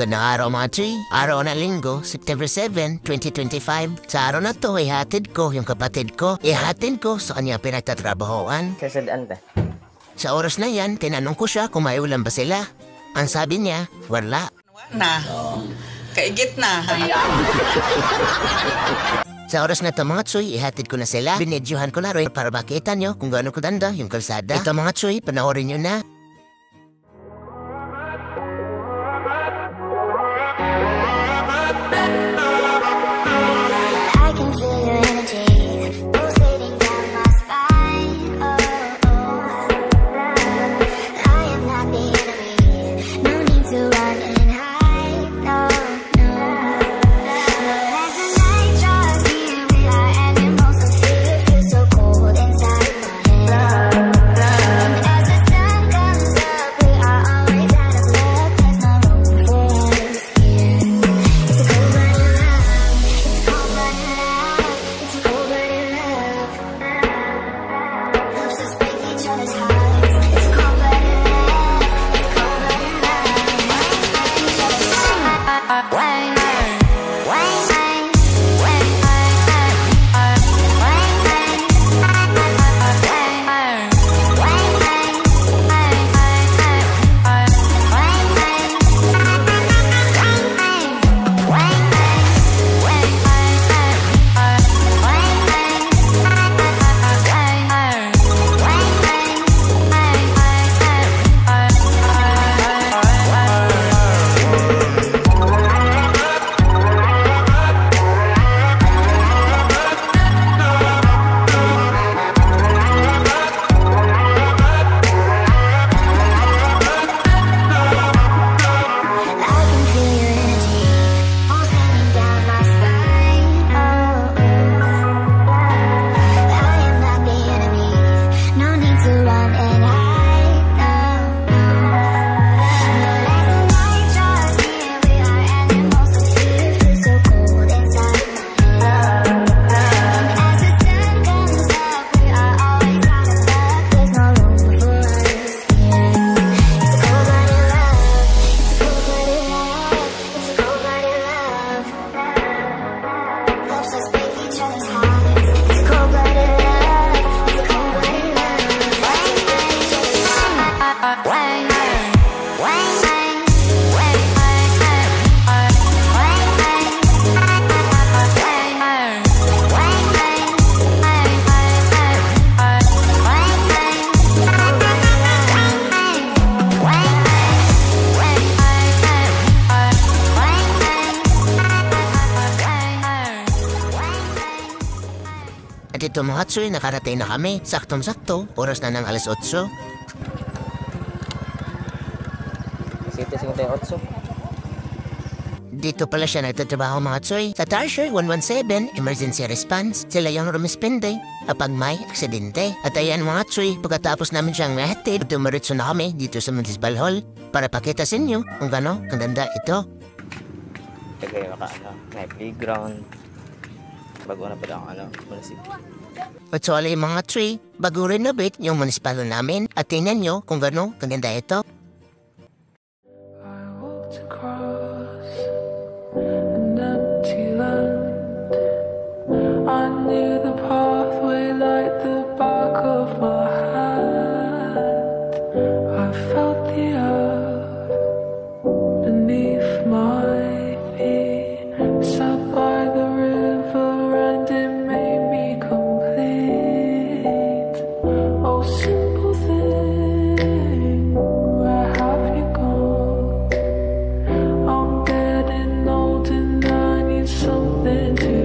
Magandang araw mga Tsoy. Araw na linggo, September 7, 2025. Sa araw na to, ihatid ko yung kapatid ko. Ihatid ko sa kanya pinagtatrabahoan. Sasadaan ta. Sa oras na yan, tinanong ko siya kung may ulam ba sila. Ang sabi niya, wala. Na. Kaigit na. Sa oras na ito mga Tsoy, ihatid ko na sila. Binidyohan ko na rin para makita nyo kung gaano kaganda yung kalsada. Ito mga Tsoy, panoorin nyo na. At ito mga Tsoy, nakarating na kami. Saktong-sakto, oras na ng alas 8. 7:58. Dito pala siya nagtatrabaho mga Tsoy. Sa Tarsher 117, Emergency Response. Sila yung rumispende kapag may aksidente. At ayan mga Tsoy, pagkatapos namin siyang nahatid, dumiretso na kami dito sa Municipal Hall para pakita sa inyo kung gano'ng kaganda ito. Kagaya ka may playground. Bago na pala ang munisipyo. At so alay mga Tsoy, bago renovate yung municipal namin. At tingnan nyo kung gano'ng kaganda ito. I walked across an empty land. I knew the pathway like the back of my hand. I felt the earth beneath my feet. Sat by the river and it made me complete. Oh, simple thing, where have you gone? I'm getting old and I need something to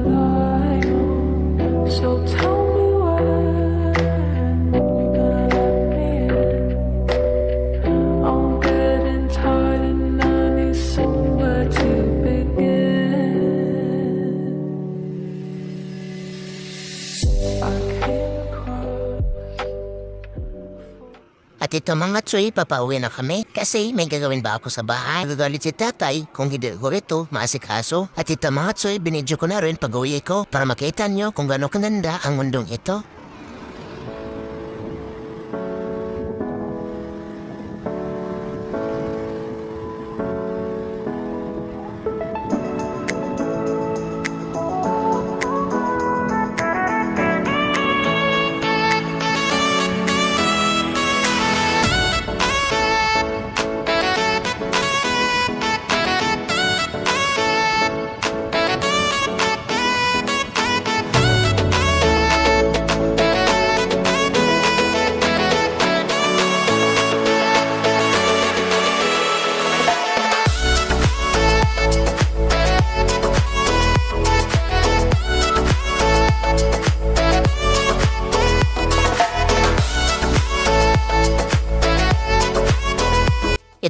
rely on. So tell me when you're gonna let me in. I'm getting tired and I need somewhere to begin. I came across. At ito mga Tsoy, papauwi na kami kasi may gagawin ba ako sa bahay. Nagagalit si tatay kung hindi ko ito maasikaso. At ito mga Tsoy, binidyo ko na rin pag-uwi ko para makita nyo kung gano'ng kaganda ang mundong ito.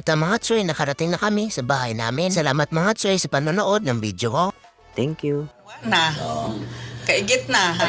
ito mga Choy, nakarating na kami sa bahay namin. Salamat mga Choy sa panonood ng video ko. Thank you. Na. Kaigit na. Ha?